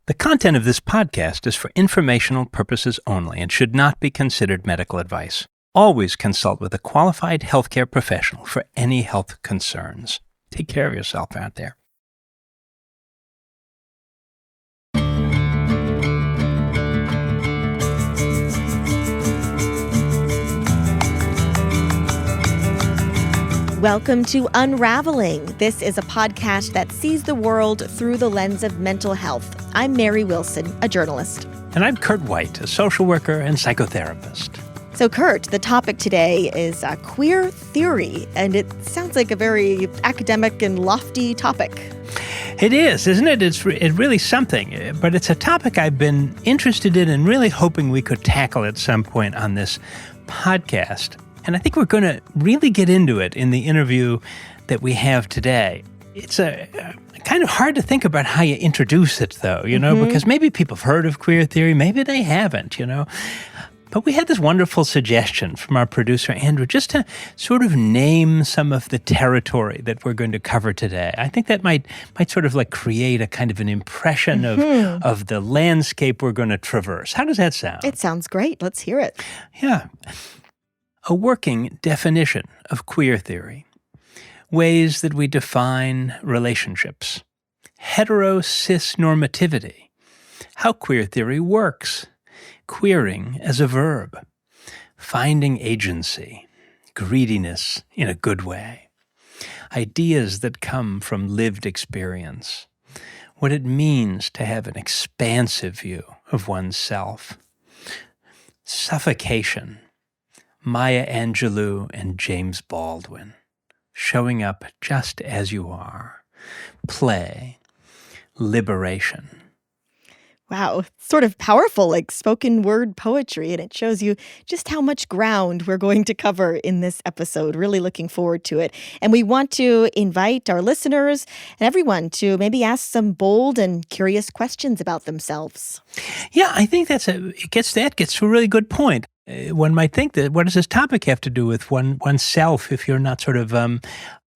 The content of this podcast is for informational purposes only and should not be considered medical advice. Always consult with a qualified healthcare professional for any health concerns. Take care of yourself out there. Welcome to Unravelling. This is a podcast that sees the world through the lens of mental health. I'm Mary Wilson, a journalist. And I'm Kurt White, a social worker and psychotherapist. So, Kurt, the topic today is queer theory, and it sounds like a very academic and lofty topic. It is, isn't it? It's really something, but it's a topic I've been interested in and really hoping we could tackle at some point on this podcast. And I think we're going to really get into it in the interview that we have today. It's kind of hard to think about how you introduce it, though, because maybe people have heard of queer theory, maybe they haven't, But we had this wonderful suggestion from our producer, Andrew, just to sort of name some of the territory that we're going to cover today. I think that might sort of like create a kind of an impression of the landscape we're going to traverse. How does that sound? It sounds great. Let's hear it. Yeah. A working definition of queer theory. Ways that we define relationships. Hetero-cisnormativity. How queer theory works. Queering as a verb. Finding agency. Greediness in a good way. Ideas that come from lived experience. What it means to have an expansive view of oneself. Suffocation. Maya Angelou and James Baldwin. Showing up just as you are. Play. Liberation. Wow, sort of powerful, like spoken word poetry, and it shows you just how much ground we're going to cover in this episode. Really looking forward to it. And we want to invite our listeners and everyone to maybe ask some bold and curious questions about themselves. Yeah, I think it gets to a really good point. One might think that what does this topic have to do with oneself if you're not sort of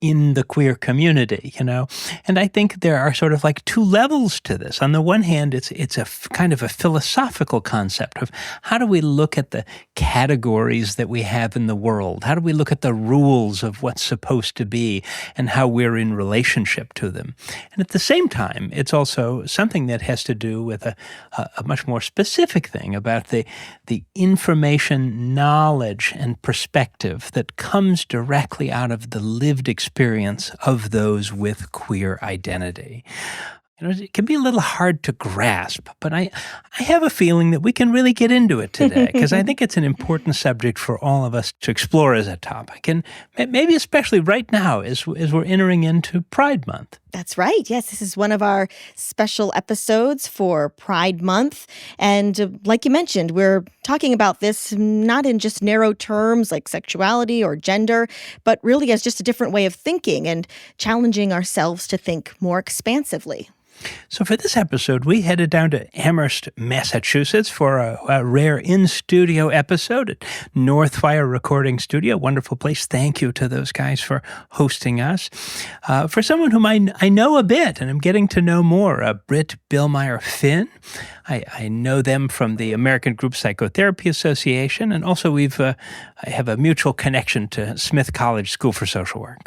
in the queer community, And I think there are sort of like two levels to this. On the one hand, it's a kind of a philosophical concept of how do we look at the categories that we have in the world? How do we look at the rules of what's supposed to be and how we're in relationship to them? And at the same time, it's also something that has to do with a much more specific thing about the information, knowledge, and perspective that comes directly out of the lived experience of those with queer identity. It can be a little hard to grasp, but I have a feeling that we can really get into it today because I think it's an important subject for all of us to explore as a topic, and maybe especially right now as we're entering into Pride Month. That's right. Yes, this is one of our special episodes for Pride Month. And like you mentioned, we're talking about this not in just narrow terms like sexuality or gender, but really as just a different way of thinking and challenging ourselves to think more expansively. So for this episode, we headed down to Amherst, Massachusetts for a rare in-studio episode at Northfire Recording Studio. Wonderful place. Thank you to those guys for hosting us. For someone whom I know a bit and I'm getting to know more, Britt Billmeyer-Finn. I know them from the American Group Psychotherapy Association, and also I have a mutual connection to Smith College School for Social Work.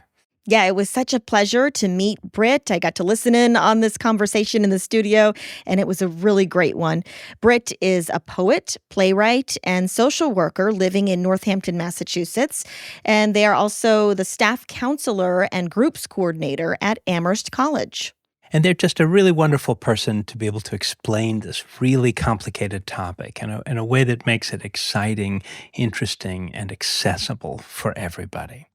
Yeah, it was such a pleasure to meet Britt. I got to listen in on this conversation in the studio, and it was a really great one. Britt is a poet, playwright, and social worker living in Northampton, Massachusetts. And they are also the staff counselor and groups coordinator at Amherst College. And they're just a really wonderful person to be able to explain this really complicated topic in a way that makes it exciting, interesting, and accessible for everybody.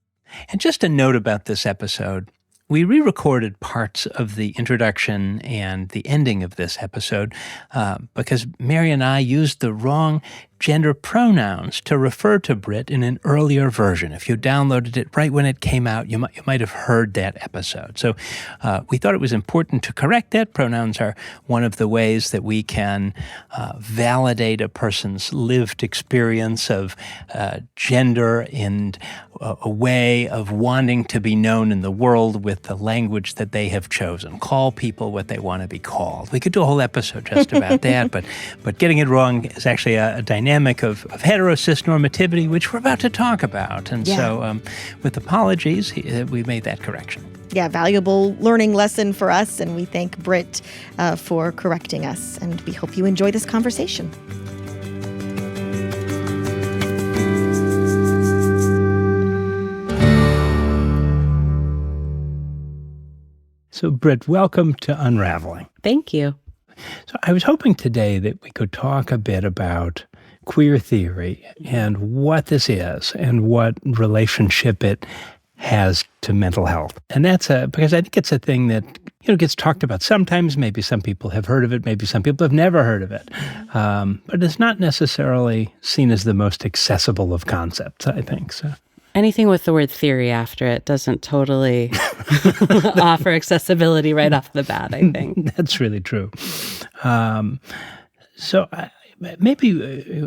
And just a note about this episode, we re-recorded parts of the introduction and the ending of this episode because Mary and I used the wrong gender pronouns to refer to Britt in an earlier version. If you downloaded it right when it came out, you might have heard that episode. So we thought it was important to correct that. Pronouns are one of the ways that we can validate a person's lived experience of gender and a way of wanting to be known in the world with the language that they have chosen. Call people what they want to be called. We could do a whole episode just about that, but getting it wrong is actually a dynamic of hetero-cisnormativity, which we're about to talk about. And so with apologies, we made that correction. Yeah, valuable learning lesson for us, and we thank Britt for correcting us, and we hope you enjoy this conversation. So, Britt, welcome to Unravelling. Thank you. So I was hoping today that we could talk a bit about queer theory and what this is and what relationship it has to mental health. And that's because I think it's a thing that gets talked about sometimes. Maybe some people have heard of it. Maybe some people have never heard of it. But it's not necessarily seen as the most accessible of concepts, I think. So anything with the word theory after it doesn't totally offer accessibility right off the bat, I think. That's really true. Maybe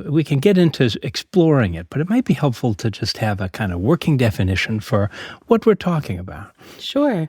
we can get into exploring it, but it might be helpful to just have a kind of working definition for what we're talking about. Sure.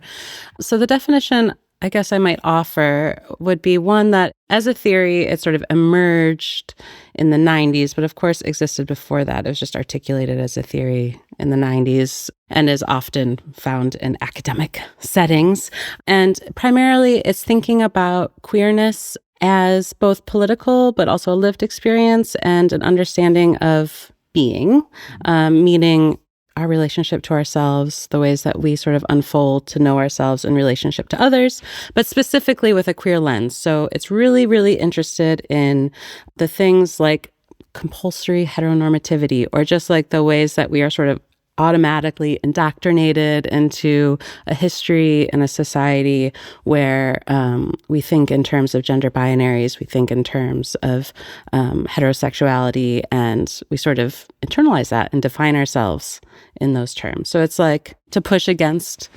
So the definition I guess I might offer would be one that as a theory, it sort of emerged in the 90s, but of course existed before that. It was just articulated as a theory in the 90s and is often found in academic settings. And primarily it's thinking about queerness as both political, but also a lived experience and an understanding of being, meaning our relationship to ourselves, the ways that we sort of unfold to know ourselves in relationship to others, but specifically with a queer lens. So it's really, really interested in the things like compulsory heteronormativity, or just like the ways that we are sort of automatically indoctrinated into a history and a society where we think in terms of gender binaries, we think in terms of heterosexuality, and we sort of internalize that and define ourselves in those terms. So it's like to push against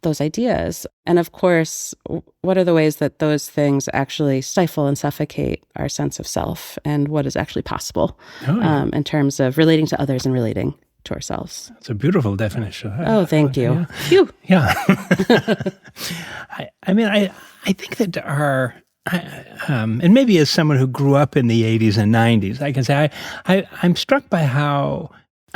those ideas. And of course, what are the ways that those things actually stifle and suffocate our sense of self and what is actually possible in terms of relating to others and relating to ourselves. It's a beautiful definition. Thank you. Yeah. Phew. Yeah. I think that and maybe as someone who grew up in the 80s and 90s, I can say I'm struck by how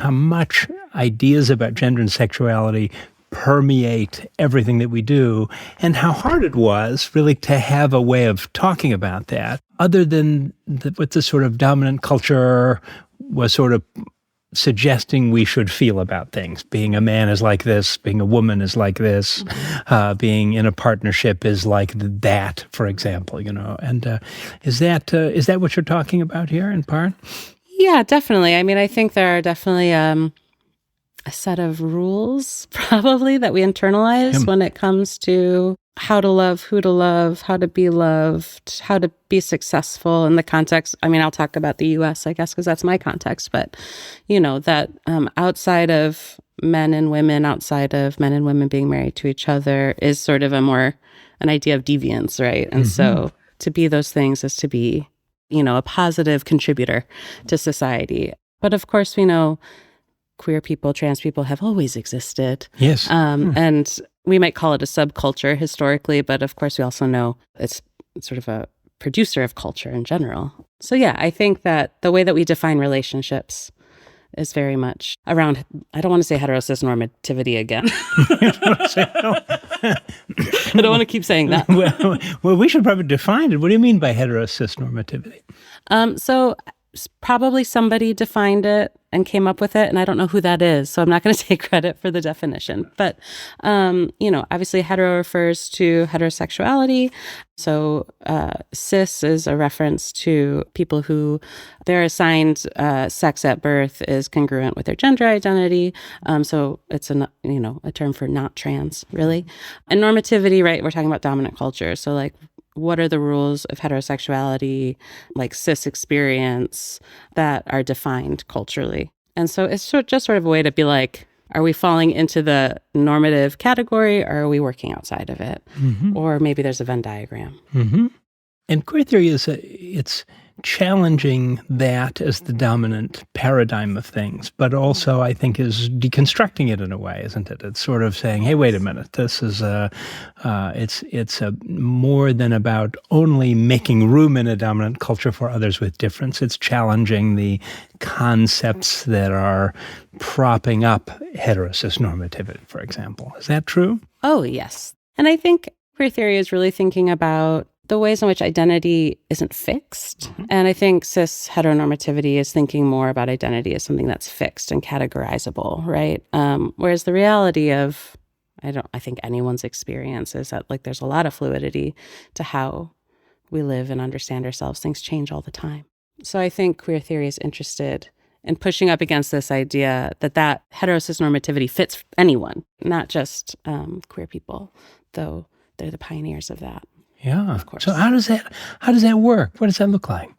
much ideas about gender and sexuality permeate everything that we do, and how hard it was really to have a way of talking about that other than what the sort of dominant culture was sort of suggesting we should feel about things. Being a man is like this, being a woman is like this, being in a partnership is like that, for example, And is that what you're talking about here in part? Yeah, definitely. I mean, I think there are definitely a set of rules probably that we internalize when it comes to how to love, who to love, how to be loved, how to be successful in the context. I mean, I'll talk about the U.S., I guess, because that's my context. But, that outside of men and women, outside of men and women being married to each other is sort of an idea of deviance, right? And so to be those things is to be, a positive contributor to society. But of course, we know queer people, trans people have always existed. Yes. And we might call it a subculture historically, but of course we also know it's sort of a producer of culture in general. So yeah, I think that the way that we define relationships is very much around, I don't want to say hetero-cisnormativity again. I don't want to keep saying that. Well, we should probably define it. What do you mean by hetero-cisnormativity? So probably somebody defined it and came up with it, and I don't know who that is, so I'm not going to take credit for the definition. But, obviously hetero refers to heterosexuality. So cis is a reference to people who their assigned sex at birth is congruent with their gender identity. So it's a term for not trans, really. And normativity, right, we're talking about dominant culture. So like what are the rules of heterosexuality, like cis experience, that are defined culturally. And so it's just sort of a way to be like, are we falling into the normative category, or are we working outside of it? Mm-hmm. Or maybe there's a Venn diagram. Mm-hmm. And queer theory it's challenging that as the dominant paradigm of things, but also I think is deconstructing it in a way, isn't it? It's sort of saying, hey, wait a minute, this is it's a more than about only making room in a dominant culture for others with difference. It's challenging the concepts that are propping up hetero-cisnormativity, for example. Is that true? Oh, yes. And I think queer theory is really thinking about the ways in which identity isn't fixed. Mm-hmm. And I think cis heteronormativity is thinking more about identity as something that's fixed and categorizable, right? Whereas the reality of, I think anyone's experience is that like there's a lot of fluidity to how we live and understand ourselves. Things change all the time. So I think queer theory is interested in pushing up against this idea that hetero-cisnormativity fits anyone, not just queer people, though they're the pioneers of that. Yeah, of course. So how does that work? What does that look like?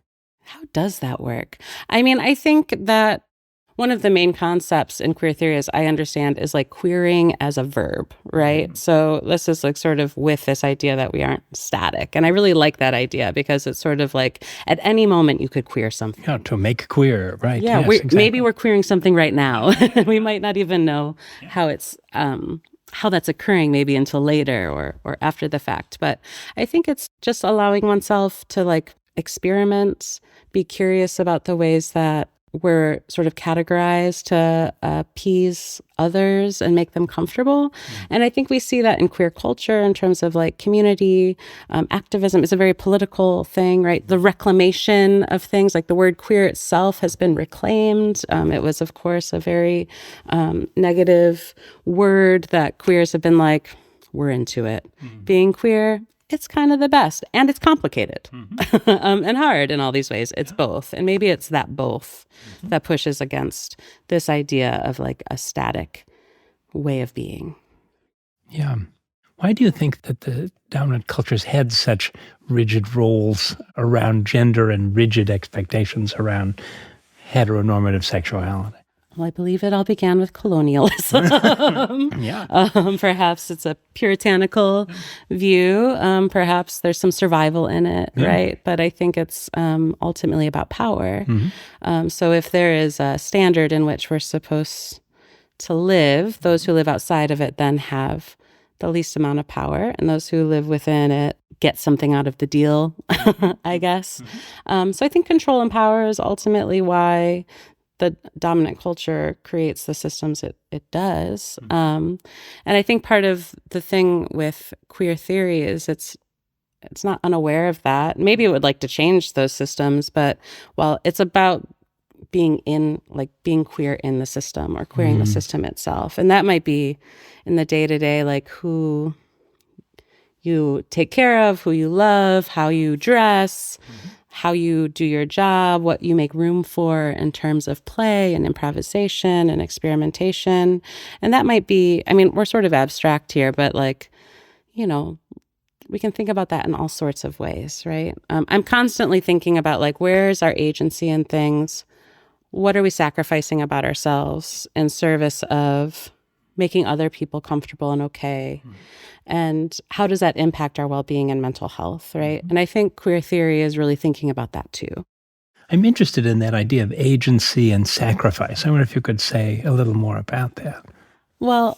How does that work? I mean, I think that one of the main concepts in queer theory, as I understand, is like queering as a verb, right? Mm-hmm. So this is like sort of with this idea that we aren't static. And I really like that idea because it's sort of like at any moment you could queer something. Yeah, to make queer, right? Yeah, yes, exactly. Maybe we're queering something right now. We might not even know how it's how that's occurring maybe until later or after the fact. But I think it's just allowing oneself to like experiment, be curious about the ways that we're sort of categorized to appease others and make them comfortable. Mm-hmm. And I think we see that in queer culture in terms of like community activism is a very political thing, right? The reclamation of things, like the word queer itself has been reclaimed. It was, of course, a very negative word that queers have been like, we're into it. Mm-hmm. Being queer, it's kind of the best. And it's complicated and hard in all these ways. It's both. And maybe it's that both that pushes against this idea of like a static way of being. Yeah. Why do you think that the dominant cultures had such rigid roles around gender and rigid expectations around heteronormative sexuality? Well, I believe it all began with colonialism. Perhaps it's a puritanical view. Perhaps there's some survival in it, right? But I think it's ultimately about power. Mm-hmm. So if there is a standard in which we're supposed to live, those who live outside of it then have the least amount of power, and those who live within it get something out of the deal, I guess. Mm-hmm. So I think control and power is ultimately why the dominant culture creates the systems it does. Mm-hmm. And I think part of the thing with queer theory is it's not unaware of that. Maybe it would like to change those systems, but well, it's about being queer in the system or queering the system itself. And that might be in the day-to-day, like who you take care of, who you love, how you dress, how you do your job, what you make room for in terms of play and improvisation and experimentation. And that might be, I mean, we're sort of abstract here, but like, you know, we can think about that in all sorts of ways, right? I'm constantly thinking about like, where's our agency in things? What are we sacrificing about ourselves in service of making other people comfortable and okay? And how does that impact our well-being and mental health, right? And I think queer theory is really thinking about that too. I'm interested in that idea of agency and sacrifice. I wonder if you could say a little more about that. Well,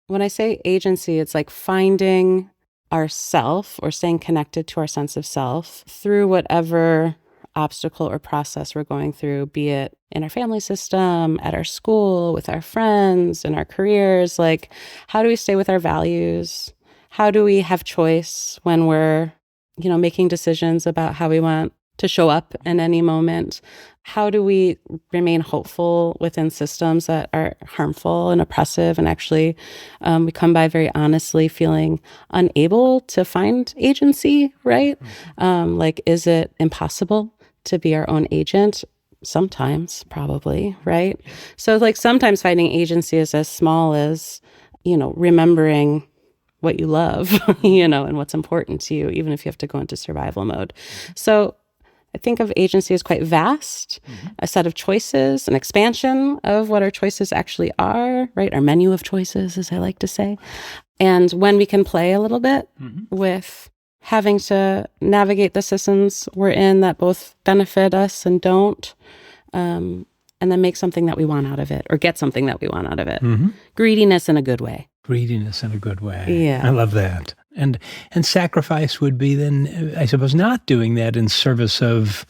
when I say agency, it's like finding ourself or staying connected to our sense of self through whatever obstacle or process we're going through, be it in our family system, at our school, with our friends, in our careers. Like, how do we stay with our values? How do we have choice when we're, you know, making decisions about how we want to show up in any moment? How do we remain hopeful within systems that are harmful and oppressive and actually we come by very honestly feeling unable to find agency, right? Like, is it impossible to be our own agent? Sometimes, probably, right? So like sometimes finding agency is as small as, you know, remembering what you love, and what's important to you, even if you have to go into survival mode. So I think of agency as quite vast, a set of choices, an expansion of what our choices actually are, right? Our menu of choices, as I like to say. And when we can play a little bit with having to navigate the systems we're in that both benefit us and don't, and then make something that we want out of it, or get something that we want out of it. Greediness in a good way. Greediness in a good way. Yeah. I love that. And sacrifice would be then, I suppose, not doing that in service of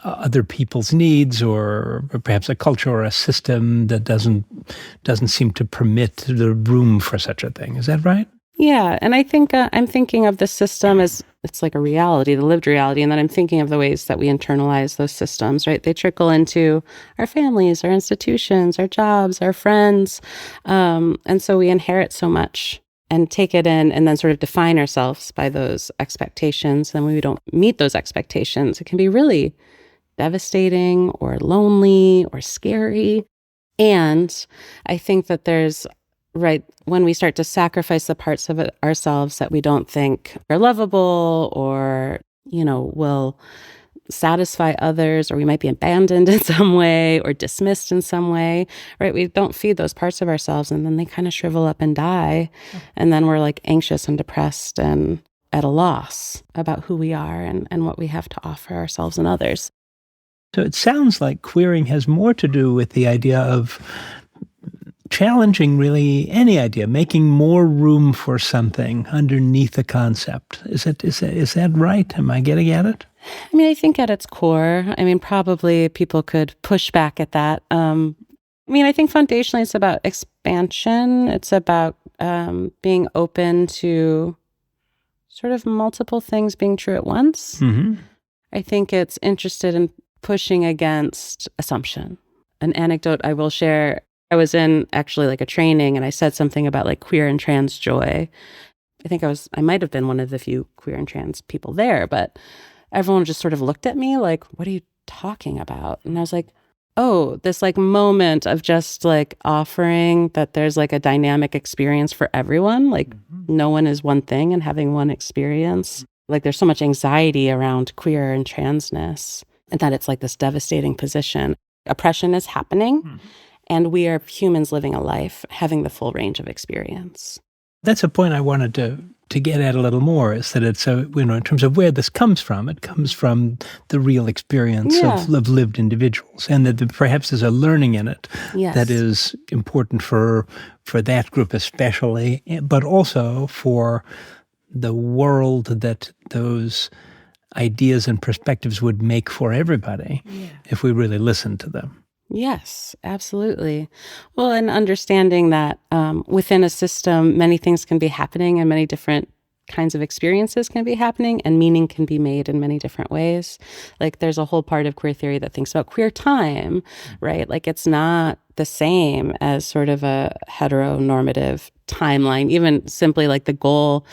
other people's needs, or perhaps a culture or a system that doesn't seem to permit the room for such a thing. Is that right? Yeah. And I think I'm thinking of the system as it's like a reality, the lived reality. And then I'm thinking of the ways that we internalize those systems, right? They trickle into our families, our institutions, our jobs, our friends. And so we inherit so much and take it in and then sort of define ourselves by those expectations. And when we don't meet those expectations, it can be really devastating or lonely or scary. And I think that there's, right, when we start to sacrifice the parts of ourselves that we don't think are lovable or, will satisfy others, or we might be abandoned in some way or dismissed in some way, right? We don't feed those parts of ourselves, and then they kind of shrivel up and die. And then we're like anxious and depressed and at a loss about who we are and what we have to offer ourselves and others. So it sounds like queering has more to do with the idea of challenging really any idea, making more room for something underneath a concept. Is that right? Am I getting at it? I mean, I think at its core, probably people could push back at that. I think foundationally it's about expansion. It's about being open to sort of multiple things being true at once. I think it's interested in pushing against assumption. An anecdote I will share, I was in actually like a training and I said something about like queer and trans joy. I might have been one of the few queer and trans people there, but everyone just sort of looked at me like, what are you talking about? And I was like, oh, this like moment of just like offering that there's like a dynamic experience for everyone. Like no one is one thing and having one experience. Like there's so much anxiety around queer and transness and that it's like this devastating position. Oppression is happening and we are humans living a life, having the full range of experience. That's a point I wanted to get at a little more, is that it's, in terms of where this comes from, it comes from the real experience of lived individuals, and that perhaps there's a learning in it that is important for that group especially, but also for the world that those ideas and perspectives would make for everybody if we really listened to them. Yes, absolutely. Well, and understanding that within a system, many things can be happening and many different kinds of experiences can be happening and meaning can be made in many different ways. Like there's a whole part of queer theory that thinks about queer time, right? Like it's not the same as sort of a heteronormative timeline, even simply like the goal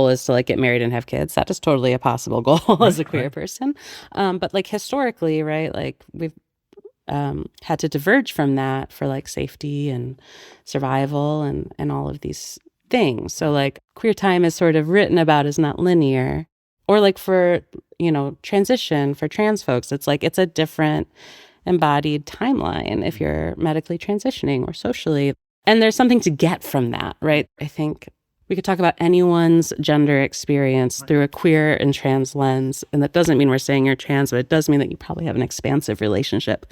is to like get married and have kids. That is totally a possible goal as a queer person. But like historically, right, like we've had to diverge from that for like safety and survival and all of these things. So like queer time is sort of written about as not linear. Or like for, transition for trans folks, it's like it's a different embodied timeline if you're medically transitioning or socially. And there's something to get from that, right? I think we could talk about anyone's gender experience through a queer and trans lens. And that doesn't mean we're saying you're trans, but it does mean that you probably have an expansive relationship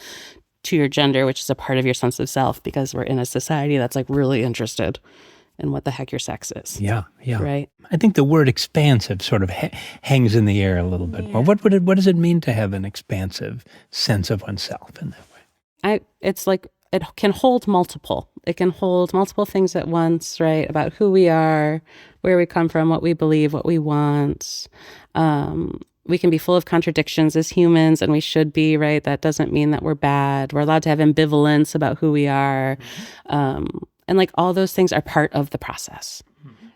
to your gender, which is a part of your sense of self, because we're in a society that's like really interested in what the heck your sex is. Yeah. Right? I think the word expansive sort of hangs in the air a little bit more. What does it mean to have an expansive sense of oneself in that way? It's like it can hold multiple. It can hold multiple things at once, right? About who we are, where we come from, what we believe, what we want. We can be full of contradictions as humans, and we should be, right? That doesn't mean that we're bad. We're allowed to have ambivalence about who we are. And like all those things are part of the process,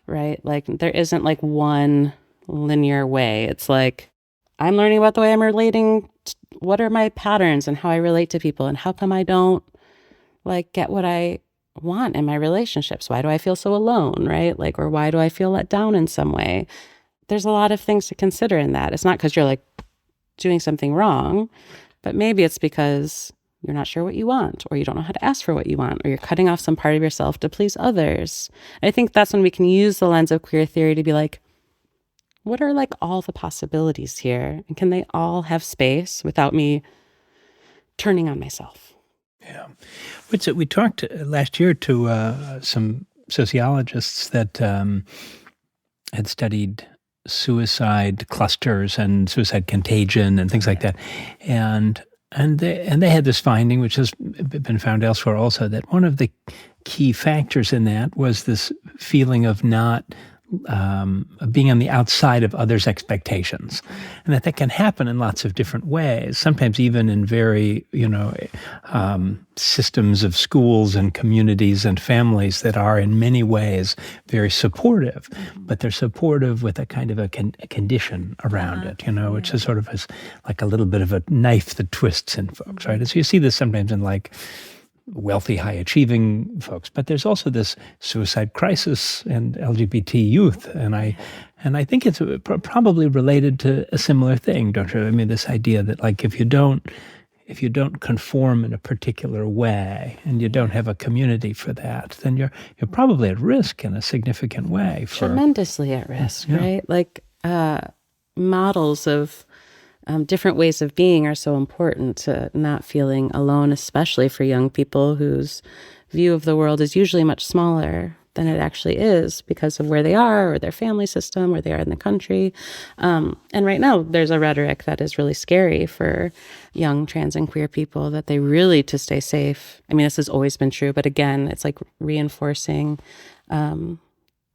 right? Like there isn't like one linear way. It's like I'm learning about the way I'm relating. What are my patterns and how I relate to people, and how come I don't like get what I want in my relationships? Why do I feel so alone, right? Like, or why do I feel let down in some way? There's a lot of things to consider in that. It's not because you're like doing something wrong, but maybe it's because you're not sure what you want, or you don't know how to ask for what you want, or you're cutting off some part of yourself to please others. I think that's when we can use the lens of queer theory to be like, what are like all the possibilities here? And can they all have space without me turning on myself? Yeah. We talked last year to some sociologists that had studied suicide clusters and suicide contagion and things like that. And they had this finding, which has been found elsewhere also, that one of the key factors in that was this feeling of not being on the outside of others' expectations, and that can happen in lots of different ways. Sometimes even in very, systems of schools and communities and families that are in many ways very supportive, but they're supportive with a kind of a condition around it, which is sort of like a little bit of a knife that twists in folks, right? And so you see this sometimes in like wealthy, high-achieving folks, but there's also this suicide crisis in LGBT youth, and I think it's probably related to a similar thing, don't you? I mean, this idea that like if you don't conform in a particular way and you don't have a community for that, then you're probably at risk in a significant way. Tremendously at risk, right? Like models of different ways of being are so important to not feeling alone, especially for young people whose view of the world is usually much smaller than it actually is because of where they are or their family system, where they are in the country. And right now, there's a rhetoric that is really scary for young trans and queer people, that they really, to stay safe. I mean, this has always been true, but again, it's like reinforcing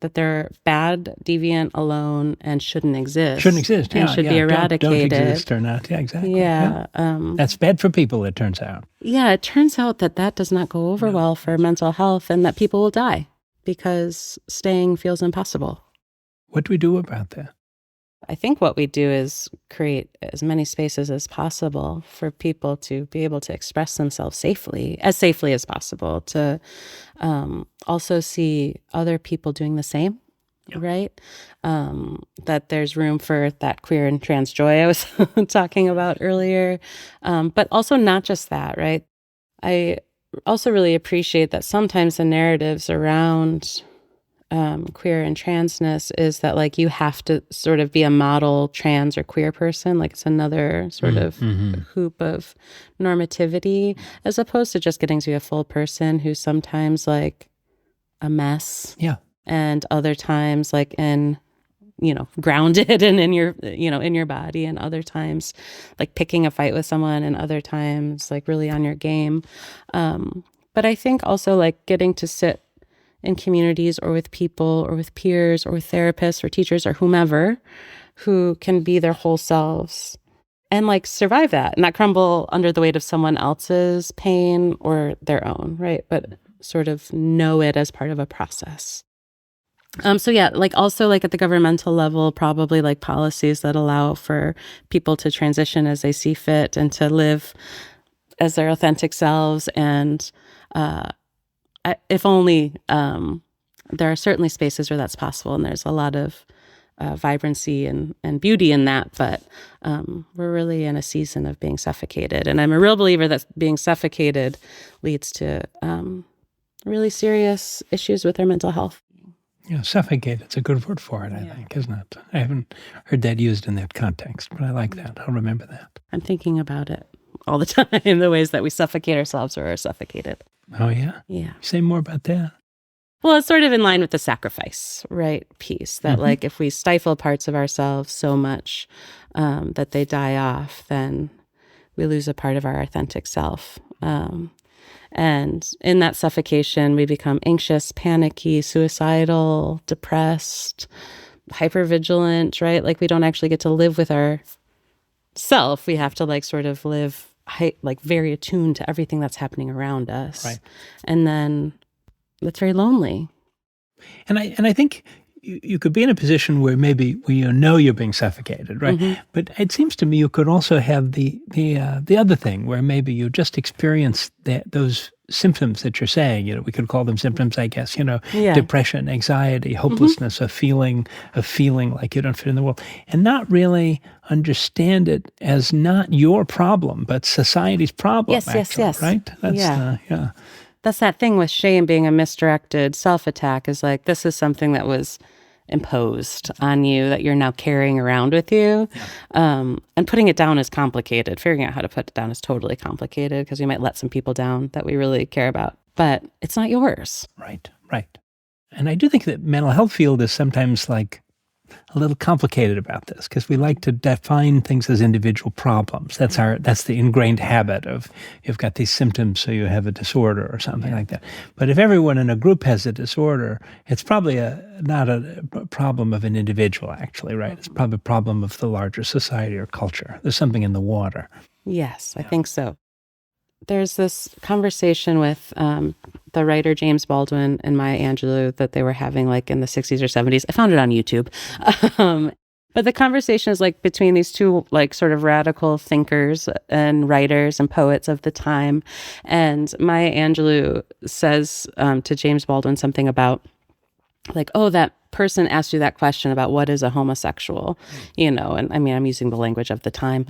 that they're bad, deviant, alone, and shouldn't exist. Shouldn't exist, yeah. And should be eradicated. Don't exist or not, yeah, exactly. Yeah. That's bad for people, it turns out. Yeah, it turns out that does not go over well for mental health, and that people will die because staying feels impossible. What do we do about that? I think what we do is create as many spaces as possible for people to be able to express themselves safely as possible, to also see other people doing the same, right? That there's room for that queer and trans joy I was talking about earlier, but also not just that, right? I also really appreciate that sometimes the narratives around queer and transness is that like you have to sort of be a model trans or queer person, like it's another sort of hoop of normativity, as opposed to just getting to be a full person who's sometimes like a mess, and other times like in grounded and in your body, and other times like picking a fight with someone, and other times like really on your game. But I think also like getting to sit in communities or with people or with peers or with therapists or teachers or whomever who can be their whole selves and like survive that, not crumble under the weight of someone else's pain or their own, right? But sort of know it as part of a process. So yeah, like also like at the governmental level, probably like policies that allow for people to transition as they see fit and to live as their authentic selves. And if only there are certainly spaces where that's possible, and there's a lot of vibrancy and beauty in that, but we're really in a season of being suffocated. And I'm a real believer that being suffocated leads to really serious issues with our mental health. Yeah, suffocate, it's a good word for it, I think, isn't it? I haven't heard that used in that context, but I like that. I'll remember that. I'm thinking about it all the time, the ways that we suffocate ourselves or are suffocated. Oh, yeah? Yeah. Say more about that. Well, it's sort of in line with the sacrifice, right, piece, that like if we stifle parts of ourselves so much that they die off, then we lose a part of our authentic self. And in that suffocation, we become anxious, panicky, suicidal, depressed, hypervigilant, right? Like we don't actually get to live with our self. We have to like sort of live like very attuned to everything that's happening around us. Right. And then that's very lonely. And I think you could be in a position where maybe you know you're being suffocated, right? But it seems to me you could also have the other thing where maybe you just experience those symptoms that you're saying. We could call them symptoms, I guess. Yeah. Depression, anxiety, hopelessness, a feeling like you don't fit in the world, and not really understand it as not your problem, but society's problem. Yes, actually, yes. Right? That's Yeah. That's that thing with shame being a misdirected self-attack, is like, this is something that was imposed on you that you're now carrying around with you. And putting it down is complicated. Figuring out how to put it down is totally complicated, because we might let some people down that we really care about, but it's not yours. Right. And I do think that mental health field is sometimes like a little complicated about this, because we like to define things as individual problems. That's the ingrained habit of, you've got these symptoms, so you have a disorder or something like that. But if everyone in a group has a disorder, it's probably not a problem of an individual, actually, right? It's probably a problem of the larger society or culture. There's something in the water. Yes, I think so. There's this conversation with the writer James Baldwin and Maya Angelou that they were having like in the 60s or 70s. I found it on YouTube. But the conversation is like between these two like sort of radical thinkers and writers and poets of the time. And Maya Angelou says to James Baldwin something about like, oh, that person asked you that question about what is a homosexual, and I mean, I'm using the language of the time.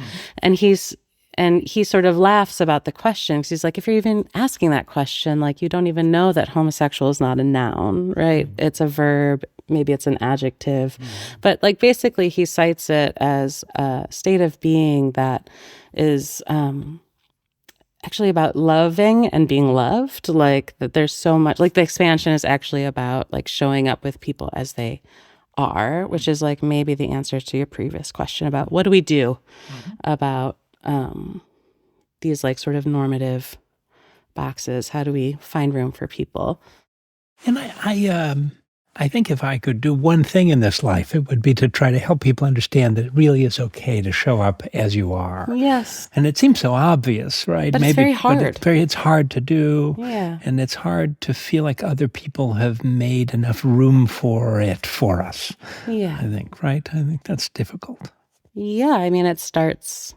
And he sort of laughs about the question, because he's like, if you're even asking that question, like, you don't even know that homosexual is not a noun, right? It's a verb, maybe it's an adjective. But like, basically he cites it as a state of being that is actually about loving and being loved. Like, that there's so much, like, the expansion is actually about like showing up with people as they are, which is like maybe the answer to your previous question about what do we do about these like sort of normative boxes. How do we find room for people? And I think if I could do one thing in this life, it would be to try to help people understand that it really is okay to show up as you are. Yes. And it seems so obvious, right? But it's very hard. But it's hard to do. Yeah. And it's hard to feel like other people have made enough room for it for us. Yeah. I think, right? I think that's difficult. Yeah. I mean, it starts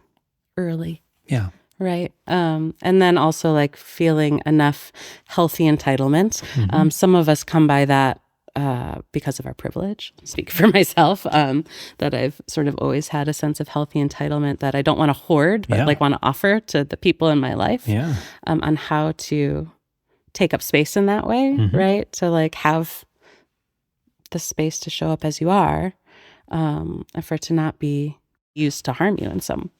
early. Yeah. Right. And then also like feeling enough healthy entitlement. Some of us come by that because of our privilege. I speak for myself, that I've sort of always had a sense of healthy entitlement that I don't want to hoard, but like want to offer to the people in my life, on how to take up space in that way, right? To like have the space to show up as you are, and for it to not be used to harm you in some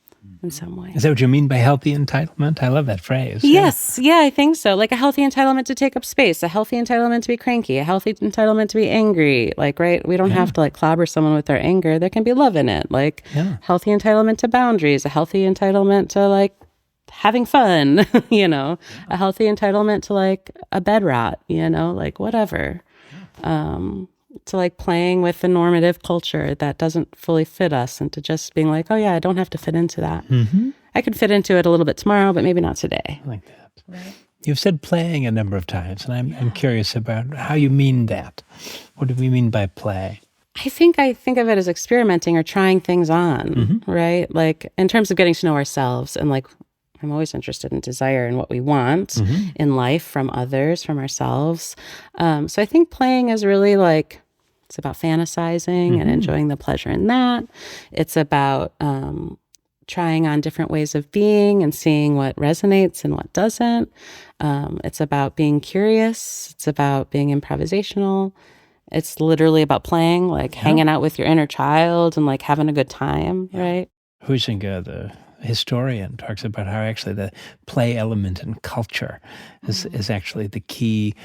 way. Is that what you mean by healthy entitlement? I love that phrase. Yes. Yeah, I think so. Like a healthy entitlement to take up space, a healthy entitlement to be cranky, a healthy entitlement to be angry. Like, right? We don't have to like clobber someone with our anger. There can be love in it. Like healthy entitlement to boundaries, a healthy entitlement to like having fun, a healthy entitlement to like a bed rot, like whatever. To like playing with the normative culture that doesn't fully fit us, and to just being like, oh yeah, I don't have to fit into that. I could fit into it a little bit tomorrow, but maybe not today. I like that. Right. You've said playing a number of times, and I'm curious about how you mean that. What do we mean by play? I think of it as experimenting or trying things on, right? Like in terms of getting to know ourselves, and like I'm always interested in desire and what we want in life from others, from ourselves. So I think playing is really like, it's about fantasizing and enjoying the pleasure in that. It's about trying on different ways of being and seeing what resonates and what doesn't. It's about being curious. It's about being improvisational. It's literally about playing, like hanging out with your inner child and like having a good time, right? Huizinga, the historian, talks about how actually the play element in culture is actually the key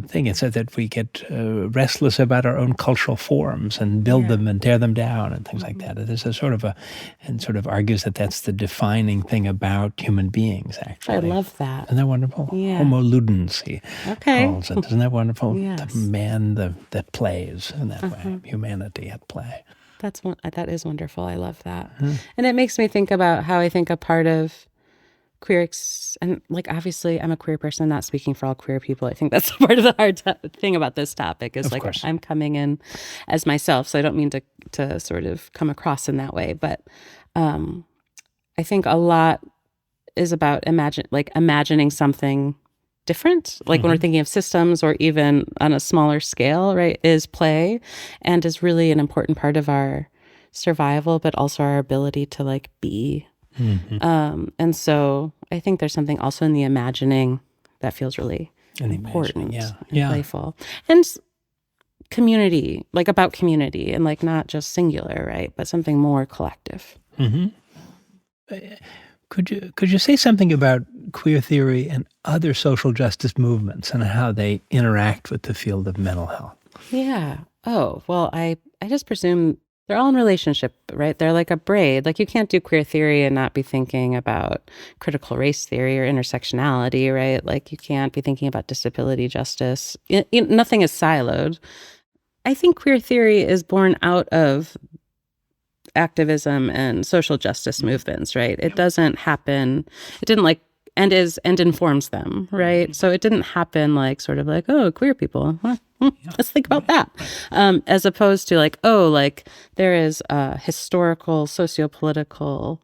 thing. It said that we get restless about our own cultural forms and build them and tear them down and things like that. There's a sort of argues that that's the defining thing about human beings, actually. I love that. Isn't that wonderful? Yeah. Homo ludens, he calls it. Isn't that wonderful? Yes. The man that plays in that way. Humanity at play. That is wonderful. I love that. And it makes me think about how I think a part of queer, and like obviously I'm a queer person, not speaking for all queer people. I think that's part of the hard thing about this topic is, of like, course, I'm coming in as myself. So I don't mean to sort of come across in that way. But I think a lot is about imagining something different, like when we're thinking of systems or even on a smaller scale, right, is play, and is really an important part of our survival, but also our ability to like be. And so I think there's something also in the imagining that feels really important and playful. And community, like about community, and like not just singular, right, but something more collective. Could you say something about queer theory and other social justice movements and how they interact with the field of mental health? Yeah. Oh, well, I just presume they're all in relationship, right? They're like a braid. Like you can't do queer theory and not be thinking about critical race theory or intersectionality, right? Like you can't be thinking about disability justice. Nothing is siloed. I think queer theory is born out of activism and social justice movements, right? It doesn't happen. It didn't like and informs them, right? So it didn't happen like sort of like, oh, queer people, let's think about that, as opposed to like, oh, like there is a historical, sociopolitical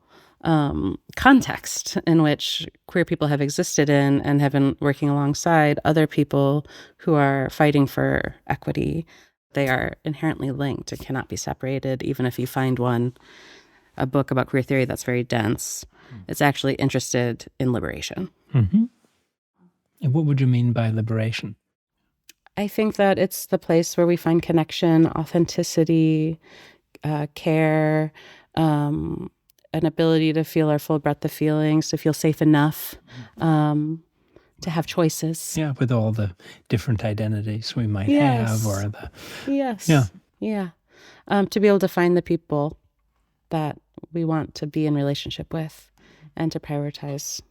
context in which queer people have existed in and have been working alongside other people who are fighting for equity. They are inherently linked. It cannot be separated, even if you find a book about queer theory that's very dense. It's actually interested in liberation. And what would you mean by liberation? I think that it's the place where we find connection, authenticity, care, an ability to feel our full breadth of feelings, to feel safe enough, to have choices. Yeah, with all the different identities we might have, or the to be able to find the people that we want to be in relationship with, and to prioritize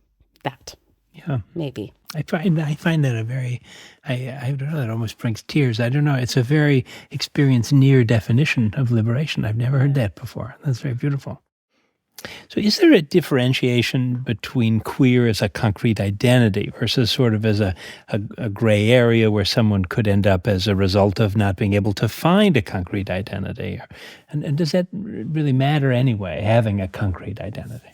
that. Yeah, maybe. I find that a very, I don't know, that almost brings tears. I don't know. It's a very experienced near definition of liberation. I've never heard that before. That's very beautiful. So is there a differentiation between queer as a concrete identity versus sort of as a gray area where someone could end up as a result of not being able to find a concrete identity? And does that really matter anyway, having a concrete identity?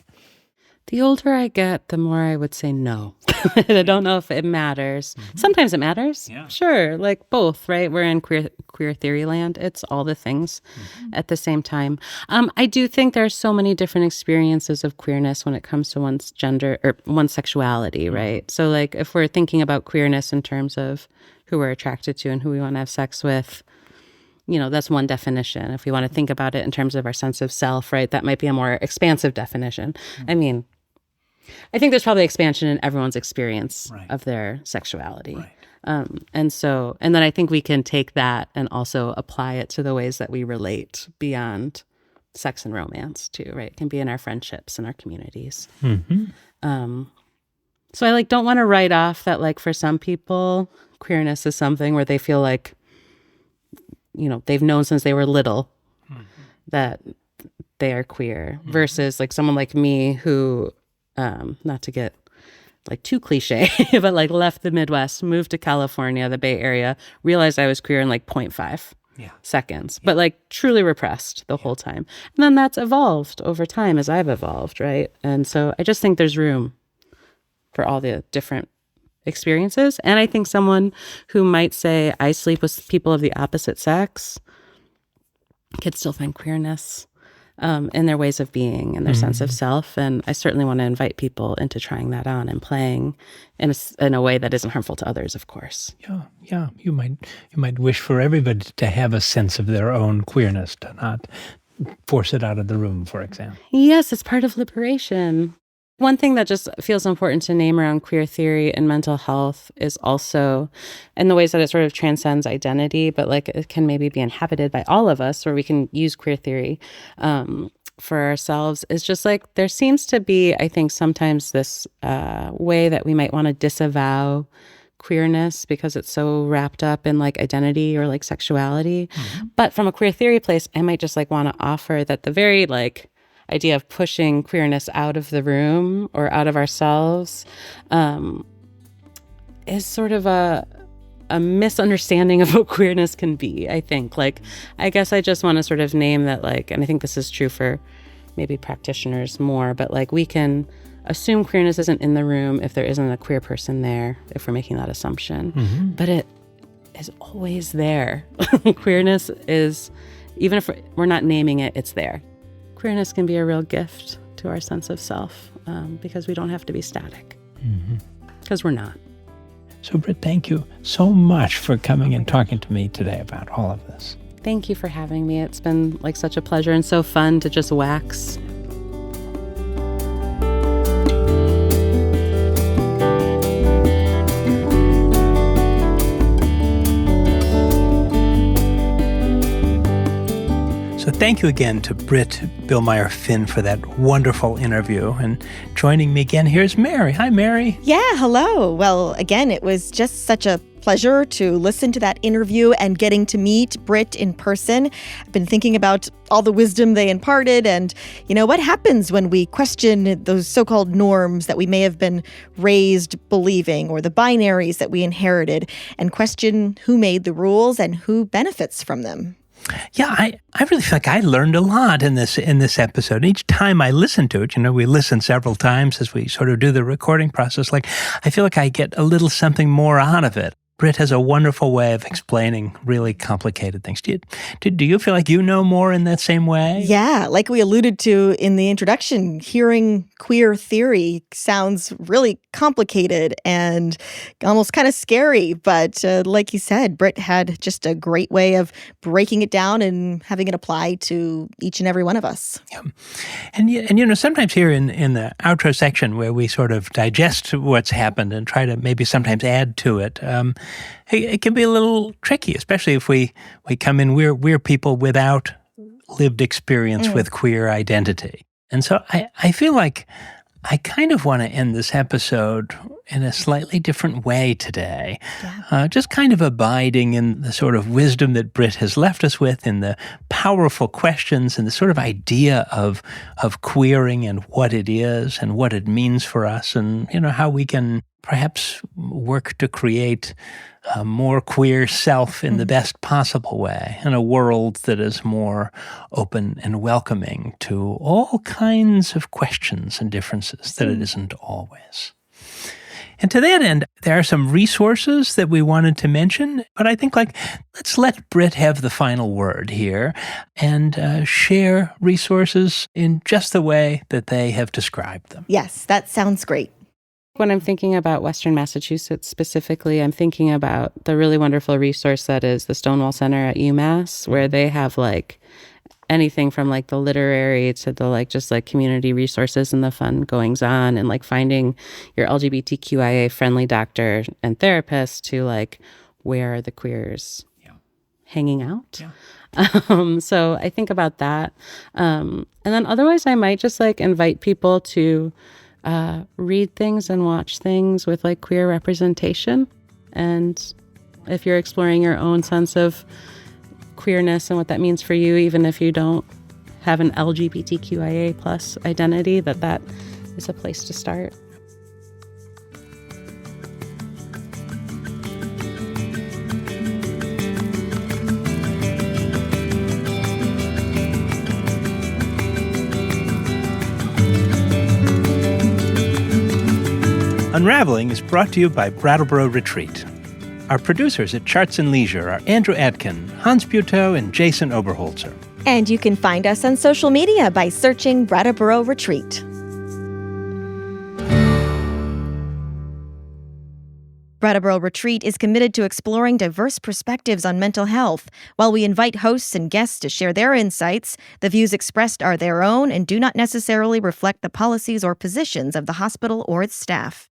The older I get, the more I would say no. I don't know if it matters. Sometimes it matters. Yeah. Sure, like both, right? We're in queer theory land. It's all the things at the same time. I do think there are so many different experiences of queerness when it comes to one's gender or one's sexuality, right? So like if we're thinking about queerness in terms of who we're attracted to and who we want to have sex with, that's one definition. If we want to think about it in terms of our sense of self, right, that might be a more expansive definition. I mean, I think there's probably expansion in everyone's experience of their sexuality. And then I think we can take that and also apply it to the ways that we relate beyond sex and romance too, right? It can be in our friendships and our communities. So I don't want to write off that for some people, queerness is something where they feel like, they've known since they were little that they are queer versus someone like me who, not to get too cliche, but left the Midwest, moved to California, the Bay Area, realized I was queer in 0.5 seconds, but truly repressed the whole time. And then that's evolved over time as I've evolved, right? And so I just think there's room for all the different experiences. And I think someone who might say, I sleep with people of the opposite sex, could still find queerness in their ways of being and their sense of self. And I certainly want to invite people into trying that on and playing in a way that isn't harmful to others, of course. Yeah. You might wish for everybody to have a sense of their own queerness, to not force it out of the room, for example. Yes, it's part of liberation. One thing that just feels important to name around queer theory and mental health is also in the ways that it sort of transcends identity, but it can maybe be inhabited by all of us, or we can use queer theory for ourselves, is just there seems to be, I think, sometimes this way that we might want to disavow queerness because it's so wrapped up in identity or sexuality. But from a queer theory place, I might just want to offer that the very idea of pushing queerness out of the room or out of ourselves is sort of a misunderstanding of what queerness can be, I think. I guess I just want to sort of name that, and I think this is true for maybe practitioners more, but we can assume queerness isn't in the room if there isn't a queer person there, if we're making that assumption. But it is always there. Queerness is, even if we're not naming it, it's there. Queerness can be a real gift to our sense of self because we don't have to be static. Because we're not. So, Britt, thank you so much for coming and talking to me today about all of this. Thank you for having me. It's been like such a pleasure and so fun to just wax. So thank you again to Britt Billmeyer-Finn for that wonderful interview. And joining me again, here's Mary. Hi, Mary. Yeah, hello. Well, again, it was just such a pleasure to listen to that interview and getting to meet Britt in person. I've been thinking about all the wisdom they imparted and, what happens when we question those so-called norms that we may have been raised believing or the binaries that we inherited and question who made the rules and who benefits from them. Yeah, I really feel like I learned a lot in this episode. Each time I listen to it, we listen several times as we sort of do the recording process. Like, I feel like I get a little something more out of it. Britt has a wonderful way of explaining really complicated things. Do you feel like you know more in that same way? Yeah, like we alluded to in the introduction, hearing queer theory sounds really complicated and almost kind of scary. But like you said, Britt had just a great way of breaking it down and having it apply to each and every one of us. Yeah. And sometimes here in the outro section where we sort of digest what's happened and try to maybe sometimes add to it, it can be a little tricky, especially if we come in, we're people without lived experience with queer identity. And so I feel like I kind of want to end this episode in a slightly different way today. Yeah. Just kind of abiding in the sort of wisdom that Britt has left us with, in the powerful questions and the sort of idea of queering and what it is and what it means for us, and how we can perhaps work to create a more queer self in the best possible way, in a world that is more open and welcoming to all kinds of questions and differences that it isn't always. And to that end, there are some resources that we wanted to mention, but I think let's let Britt have the final word here and share resources in just the way that they have described them. Yes, that sounds great. When I'm thinking about Western Massachusetts specifically, I'm thinking about the really wonderful resource that is the Stonewall Center at UMass, where they have anything from the literary to the just community resources and the fun goings on, and finding your LGBTQIA friendly doctor and therapist to where are the queers hanging out. Yeah. So I think about that. And then otherwise I might just invite people to read things and watch things with queer representation. And if you're exploring your own sense of queerness and what that means for you, even if you don't have an LGBTQIA plus identity, that is a place to start. Unravelling is brought to you by Brattleboro Retreat. Our producers at Charts and Leisure are Andrew Atkin, Hans Butow, and Jason Oberholzer. And you can find us on social media by searching Brattleboro Retreat. Brattleboro Retreat is committed to exploring diverse perspectives on mental health. While we invite hosts and guests to share their insights, the views expressed are their own and do not necessarily reflect the policies or positions of the hospital or its staff.